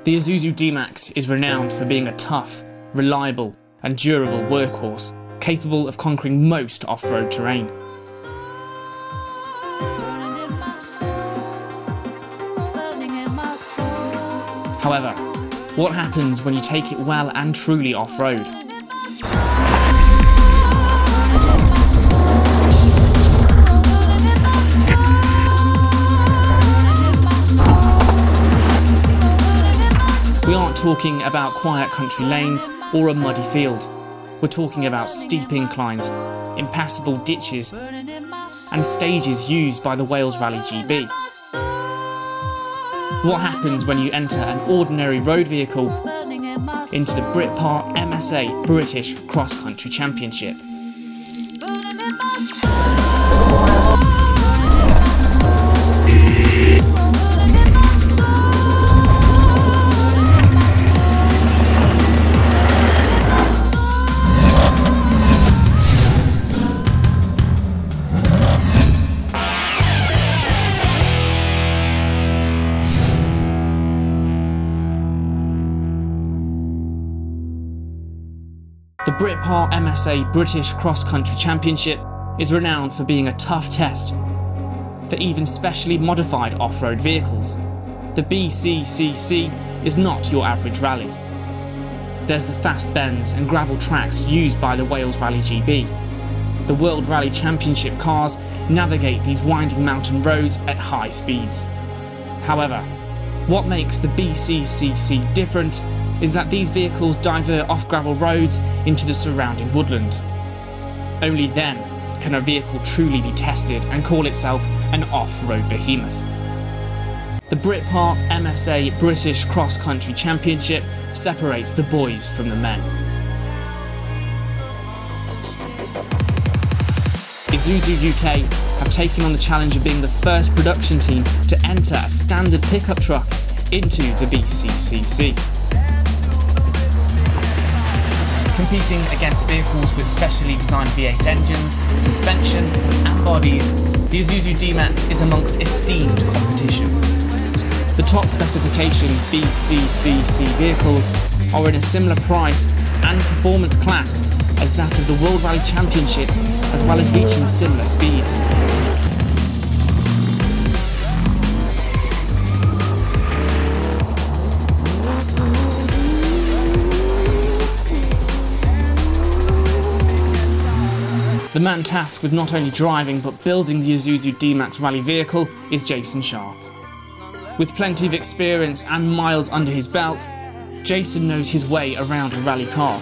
The Isuzu D-Max is renowned for being a tough, reliable and durable workhorse, capable of conquering most off-road terrain. However, what happens when you take it well and truly off-road? We aren't talking about quiet country lanes or a muddy field. We're talking about steep inclines, impassable ditches and stages used by the Wales Rally GB. What happens when you enter an ordinary road vehicle into the Britpart MSA British Cross Country Championship? The Britpart MSA British Cross Country Championship is renowned for being a tough test for even specially modified off-road vehicles. The BCCC is not your average rally. There's the fast bends and gravel tracks used by the Wales Rally GB. The World Rally Championship cars navigate these winding mountain roads at high speeds. However, what makes the BCCC different is that these vehicles divert off gravel roads into the surrounding woodland. Only then can a vehicle truly be tested and call itself an off-road behemoth. The Britpart MSA British Cross Country Championship separates the boys from the men. Isuzu UK have taken on the challenge of being the first production team to enter a standard pickup truck into the BCCC. Competing against vehicles with specially designed V8 engines, suspension and bodies, the Isuzu D-Max is amongst esteemed competition. The top specification BCCC vehicles are in a similar price and performance class as that of the World Rally Championship, as well as reaching similar speeds. The man tasked with not only driving but building the Isuzu D-Max rally vehicle is Jewson. With plenty of experience and miles under his belt, Jewson knows his way around a rally car.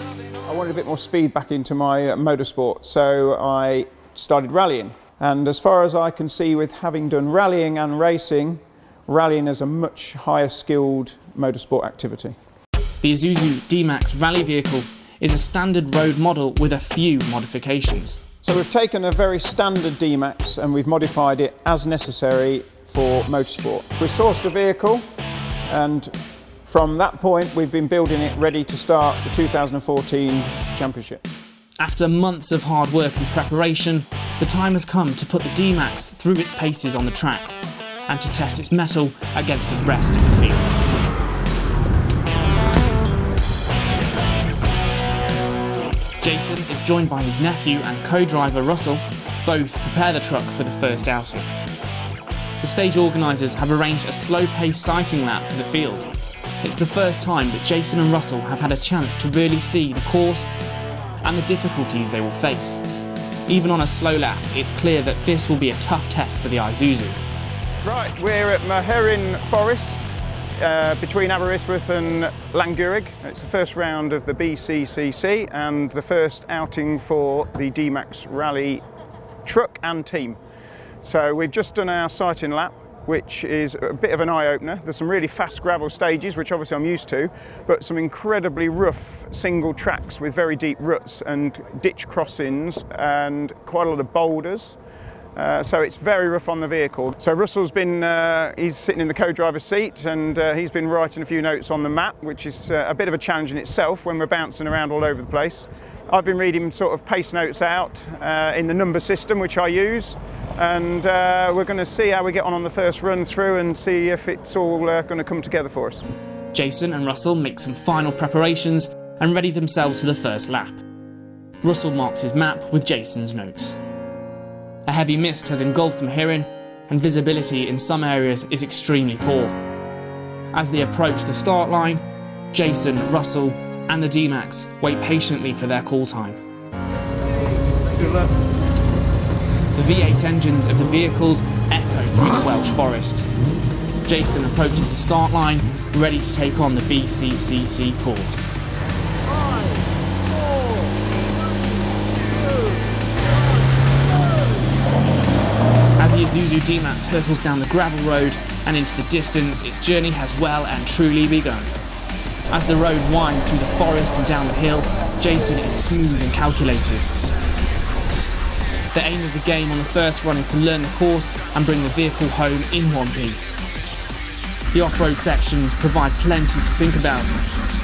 I wanted a bit more speed back into my motorsport, so I started rallying. And as far as I can see, with having done rallying and racing, rallying is a much higher skilled motorsport activity. The Isuzu D-Max rally vehicle is a standard road model with a few modifications. So we've taken a very standard D-Max and we've modified it as necessary for motorsport. We sourced a vehicle and from that point we've been building it ready to start the 2014 championship. After months of hard work and preparation, the time has come to put the D-Max through its paces on the track and to test its mettle against the rest of the field. Jewson is joined by his nephew and co-driver Russell. Both prepare the truck for the first outing. The stage organisers have arranged a slow-paced sighting lap for the field. It's the first time that Jewson and Russell have had a chance to really see the course and the difficulties they will face. Even on a slow lap, it's clear that this will be a tough test for the Isuzu. Right, we're at Myherin Forest, between Aberystwyth and Llangwrig. It's the first round of the BCCC and the first outing for the D-Max Rally truck and team. So we've just done our sighting lap, which is a bit of an eye-opener. There's some really fast gravel stages, which obviously I'm used to, but some incredibly rough single tracks with very deep ruts and ditch crossings and quite a lot of boulders. So it's very rough on the vehicle. So Russell's been, he's sitting in the co-driver's seat and he's been writing a few notes on the map, which is a bit of a challenge in itself when we're bouncing around all over the place. I've been reading sort of pace notes out in the number system, which I use, and we're going to see how we get on the first run through and see if it's all going to come together for us. Jewson and Russell make some final preparations and ready themselves for the first lap. Russell marks his map with Jewson's notes. A heavy mist has engulfed Myherin, and visibility in some areas is extremely poor. As they approach the start line, Jewson, Russell and the D-Max wait patiently for their call time. Good luck. The V8 engines of the vehicles echo through the Welsh forest. Jewson approaches the start line, ready to take on the BCCC course. 5, 4, 3, As the Isuzu D-Max hurtles down the gravel road and into the distance, its journey has well and truly begun. As the road winds through the forest and down the hill, Jewson is smooth and calculated. The aim of the game on the first run is to learn the course and bring the vehicle home in one piece. The off-road sections provide plenty to think about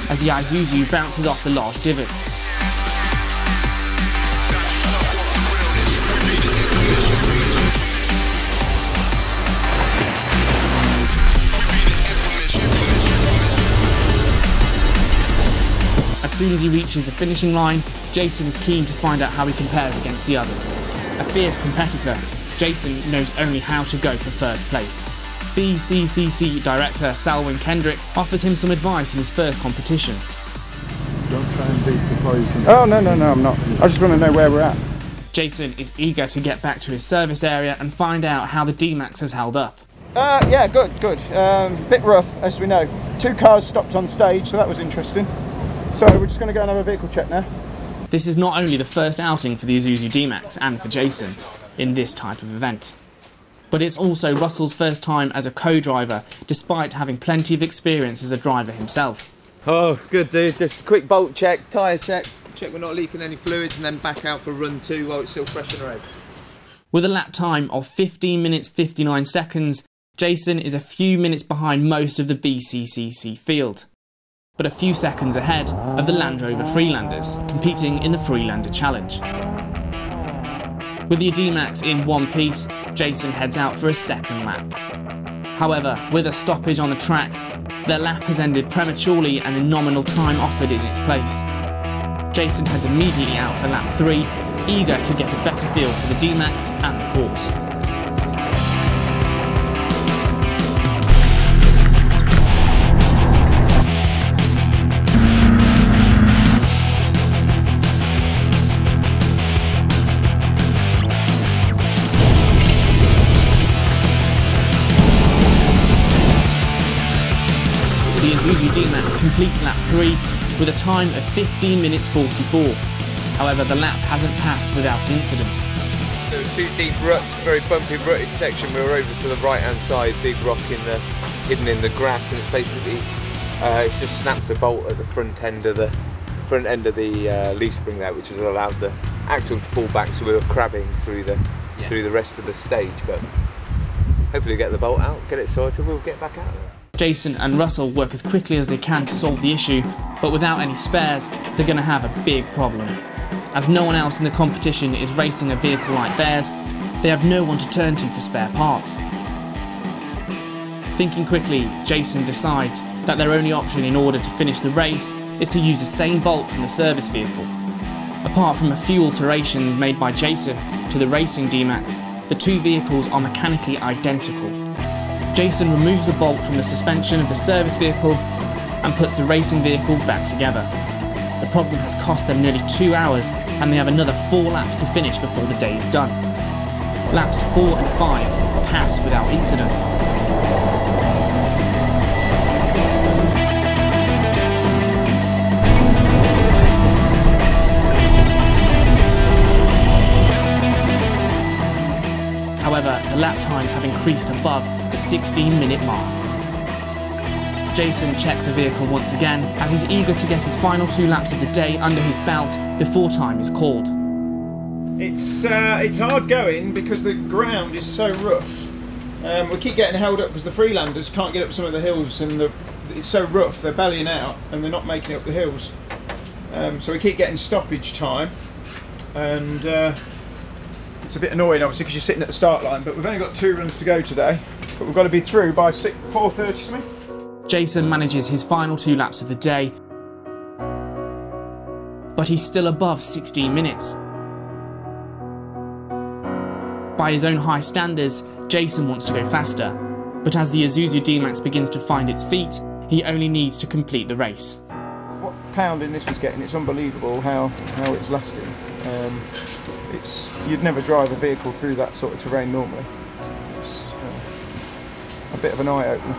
as the Isuzu bounces off the large divots. As soon as he reaches the finishing line, Jewson is keen to find out how he compares against the others. A fierce competitor, Jewson knows only how to go for first place. BCCC director Selwyn Kendrick offers him some advice in his first competition. Don't try and beat the poison. Oh, no, I'm not. I just want to know where we're at. Jewson is eager to get back to his service area and find out how the D-Max has held up. Yeah, good. Bit rough, as we know. 2 cars stopped on stage, so that was interesting. So we're just going to go and have a vehicle check now. This is not only the first outing for the Isuzu D-Max and for Jewson in this type of event, but it's also Russell's first time as a co-driver, despite having plenty of experience as a driver himself. Oh, good dude, just a quick bolt check, tyre check we're not leaking any fluids, and then back out for run 2 while it's still fresh on the roads. With a lap time of 15 minutes 59 seconds, Jewson is a few minutes behind most of the BCCC field, but a few seconds ahead of the Land Rover Freelanders, competing in the Freelander Challenge. With the D-Max in one piece, Jewson heads out for a second lap. However, with a stoppage on the track, their lap has ended prematurely and a nominal time offered in its place. Jewson heads immediately out for lap 3, eager to get a better feel for the D-Max and the course. The Isuzu D-Max completes lap 3 with a time of 15 minutes 44. However, the lap hasn't passed without incident. There were 2 deep ruts, very bumpy rutted section. We were over to the right hand side, big rock hidden in the grass, and it's basically it's just snapped a bolt at the front end of the leaf spring there, which has allowed the axle to pull back, so we were crabbing through the rest of the stage. But hopefully get the bolt out, get it sorted, we'll get back out there. Jewson and Russell work as quickly as they can to solve the issue, but without any spares, they're going to have a big problem. As no one else in the competition is racing a vehicle like theirs, they have no one to turn to for spare parts. Thinking quickly, Jewson decides that their only option in order to finish the race is to use the same bolt from the service vehicle. Apart from a few alterations made by Jewson to the racing D-Max, the 2 vehicles are mechanically identical. Jewson removes the bolt from the suspension of the service vehicle and puts the racing vehicle back together. The problem has cost them nearly 2 hours, and they have another 4 laps to finish before the day is done. Laps 4 and 5 pass without incident. However, the lap times have increased above the 16-minute mark. Jewson checks the vehicle once again as he's eager to get his final 2 laps of the day under his belt before time is called. It's hard going because the ground is so rough. We keep getting held up because the Freelanders can't get up some of the hills, and it's so rough, they're bellying out and they're not making it up the hills. So we keep getting stoppage time, and it's a bit annoying obviously because you're sitting at the start line, but we've only got 2 runs to go today, but we've got to be through by 4:30 something. Jewson manages his final 2 laps of the day, but he's still above 16 minutes. By his own high standards, Jewson wants to go faster, but as the Isuzu D-Max begins to find its feet, he only needs to complete the race. What pounding this was getting, it's unbelievable how it's lasting. You'd never drive a vehicle through that sort of terrain normally. It's a bit of an eye-opener.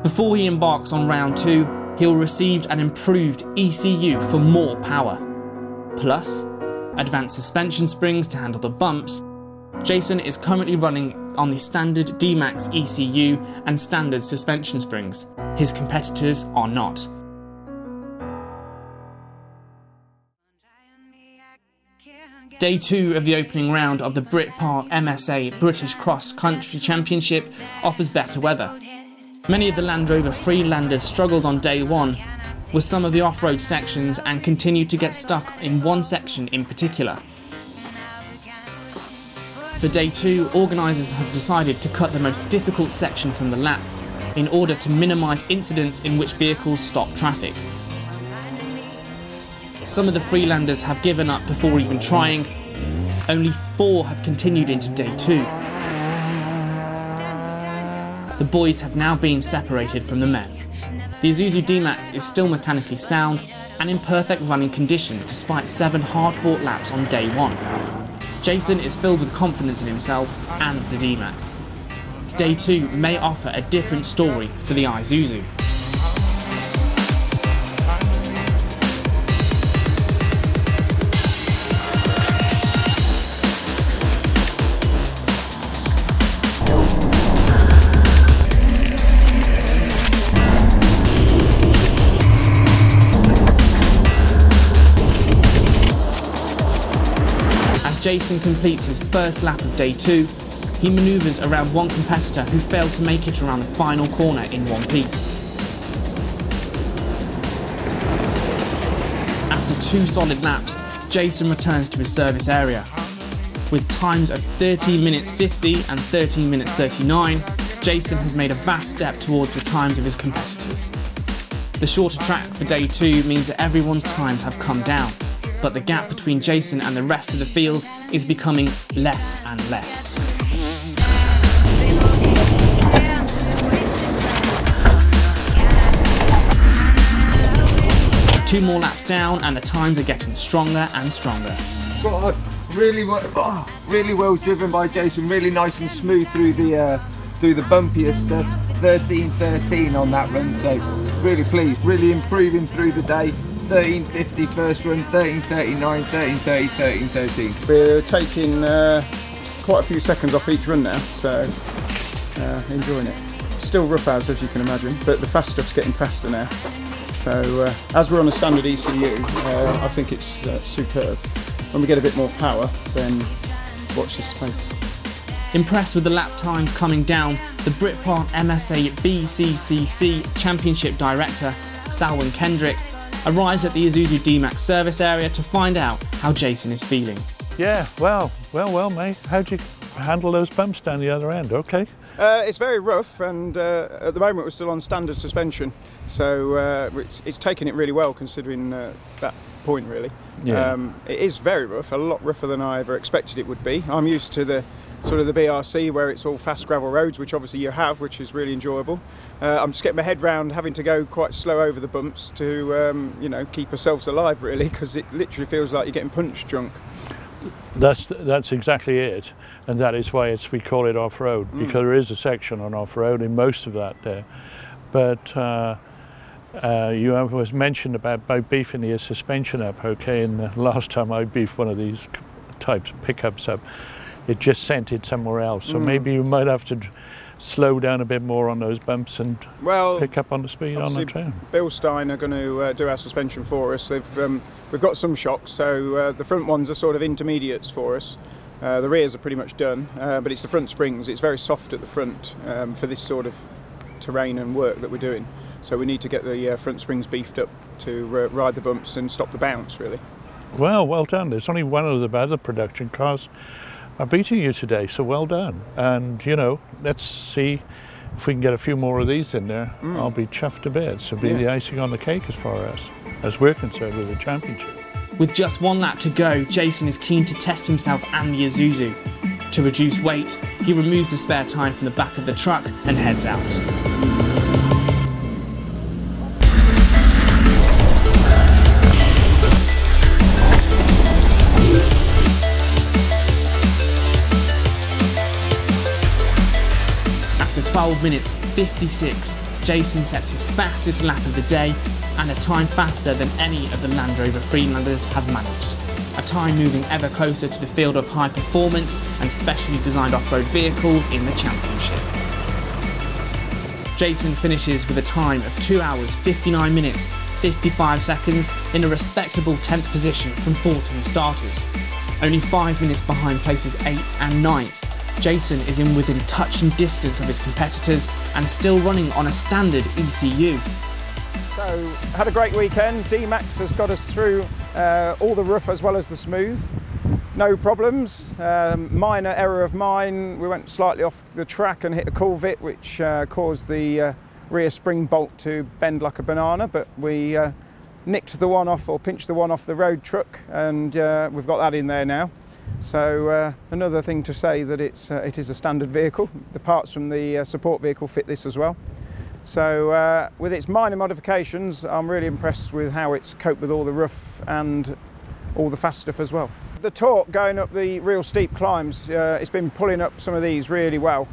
Before he embarks on round 2, he'll receive an improved ECU for more power. Plus, advanced suspension springs to handle the bumps. Jewson is currently running on the standard D-Max ECU and standard suspension springs. His competitors are not. Day 2 of the opening round of the Britpart MSA British Cross Country Championship offers better weather. Many of the Land Rover Freelanders struggled on day 1 with some of the off-road sections and continued to get stuck in one section in particular. For day 2, organisers have decided to cut the most difficult section from the lap in order to minimise incidents in which vehicles stop traffic. Some of the Freelanders have given up before even trying. Only 4 have continued into day 2. The boys have now been separated from the men. The Isuzu D-Max is still mechanically sound and in perfect running condition despite 7 hard-fought laps on day 1. Jewson is filled with confidence in himself and the D-Max. Day 2 may offer a different story for the Isuzu. Jewson completes his first lap of day 2, he manoeuvres around one competitor who failed to make it around the final corner in one piece. After 2 solid laps, Jewson returns to his service area. With times of 13 minutes 50 and 13 minutes 39, Jewson has made a vast step towards the times of his competitors. The shorter track for day 2 means that everyone's times have come down, but the gap between Jewson and the rest of the field is becoming less and less. Two more laps down and the times are getting stronger and stronger. Really well driven by Jewson, really nice and smooth through the bumpier stuff. 13.13 on that run, so really pleased, really improving through the day. 13.50 first run, 13.39, 13.30, 13.13. We're taking quite a few seconds off each run now, so enjoying it. Still rough as you can imagine, but the fast stuff's getting faster now. So as we're on a standard ECU, I think it's superb. When we get a bit more power, then watch this space. Impressed with the lap times coming down, the Britpart MSA BCCC Championship Director, Salwyn Kendrick, arrives at the Isuzu D-Max service area to find out how Jewson is feeling. Yeah, well, mate. How'd you handle those bumps down the other end? Okay. It's very rough, and at the moment we're still on standard suspension, so it's taken it really well considering that point, really. Yeah. It is very rough, a lot rougher than I ever expected it would be. I'm used to the sort of the BRC where it's all fast gravel roads, which obviously you have, which is really enjoyable. I'm just getting my head round having to go quite slow over the bumps to you know, keep ourselves alive, really, because it literally feels like you're getting punch drunk. That's exactly it, and that is why we call it off-road, because there is a section on off-road in most of that there. But you was mentioned about beefing the suspension up, okay, and the last time I beefed one of these types of pickups up, it just sent it somewhere else. So maybe you might have to slow down a bit more on those bumps and pick up on the speed on the train. Bilstein are going to do our suspension for us. We've got some shocks, so the front ones are sort of intermediates for us. The rears are pretty much done, but it's the front springs. It's very soft at the front for this sort of terrain and work that we're doing. So we need to get the front springs beefed up to ride the bumps and stop the bounce, really. Well done. There's only one of the other production cars are beating you today, so well done. And you know, let's see if we can get a few more of these in there, I'll be chuffed to bits. It'll be the icing on the cake as far as we're concerned with the championship. With just 1 lap to go, Jewson is keen to test himself and the Isuzu. To reduce weight, he removes the spare tyre from the back of the truck and heads out. After 12 minutes 56, Jewson sets his fastest lap of the day and a time faster than any of the Land Rover Freelanders have managed. A time moving ever closer to the field of high performance and specially designed off-road vehicles in the championship. Jewson finishes with a time of 2 hours 59 minutes 55 seconds in a respectable 10th position from 14 starters. Only 5 minutes behind places 8th and 9th. Jewson is in within touch and distance of his competitors and still running on a standard ECU. So, had a great weekend. D-Max has got us through all the rough as well as the smooth. No problems. Minor error of mine. We went slightly off the track and hit a culvert, which caused the rear spring bolt to bend like a banana, but we nicked the one off, or pinched the one off the road truck, and we've got that in there now. So another thing to say that it is a standard vehicle. The parts from the support vehicle fit this as well. So with its minor modifications, I'm really impressed with how it's coped with all the rough and all the fast stuff as well. The torque going up the real steep climbs, it's been pulling up some of these really well.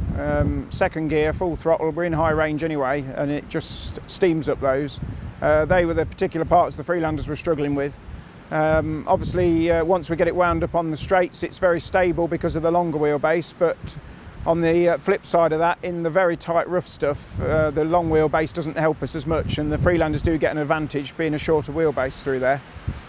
Second gear, full throttle, we're in high range anyway, and it just steams up those. They were the particular parts the Freelanders were struggling with. Obviously, once we get it wound up on the straights, it's very stable because of the longer wheelbase, but on the flip side of that, in the very tight rough stuff, the long wheelbase doesn't help us as much, and the Freelanders do get an advantage being a shorter wheelbase through there.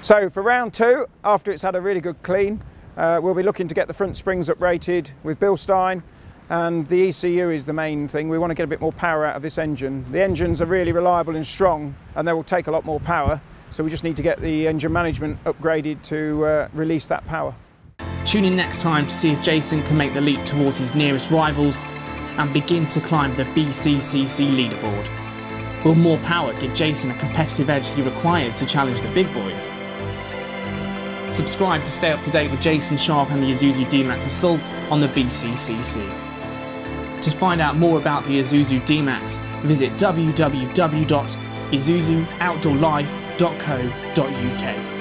So for round 2, after it's had a really good clean, we'll be looking to get the front springs uprated with Bilstein, and the ECU is the main thing. We want to get a bit more power out of this engine. The engines are really reliable and strong, and they will take a lot more power, so we just need to get the engine management upgraded to release that power. Tune in next time to see if Jewson can make the leap towards his nearest rivals and begin to climb the BCCC leaderboard. Will more power give Jewson a competitive edge he requires to challenge the big boys? Subscribe to stay up to date with Jewson Sharp and the Isuzu D-Max Assault on the BCCC. To find out more about the Isuzu D-Max, visit www.isuzooutdoorlife.co.uk.